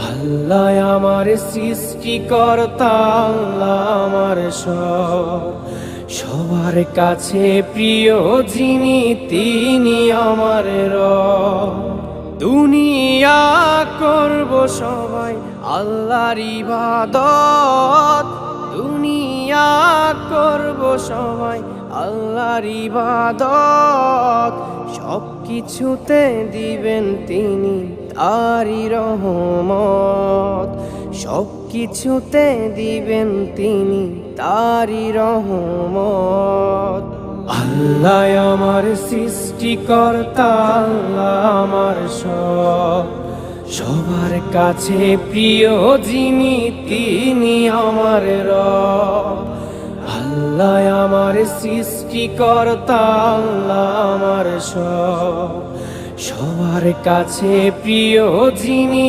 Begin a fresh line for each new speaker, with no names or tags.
আল্লাহ আমার সৃষ্টিকর্তা, আল্লাহ আমার সব, সবার কাছে প্রিয় যিনি তিনি আমার রব। দুনিয়া করব সবাই আল্লাহর ইবাদত, দুনিয়া করব সবাই আল্লাহর ইবাদত, সব কিছুতে দিবেন তিনি তারই রহমত, সব কিছুতে দিবেন তিনি তারই রহমত। আল্লাহ আমার সৃষ্টিকর্তা, আল্লাহ আমার সব, সবার কাছে প্রিয় যিনি তিনি আমার রব। আল্লাহ আমার সৃষ্টিকর্তা, আল্লাহ আমার সব, সবার কাছে প্রিয় যিনি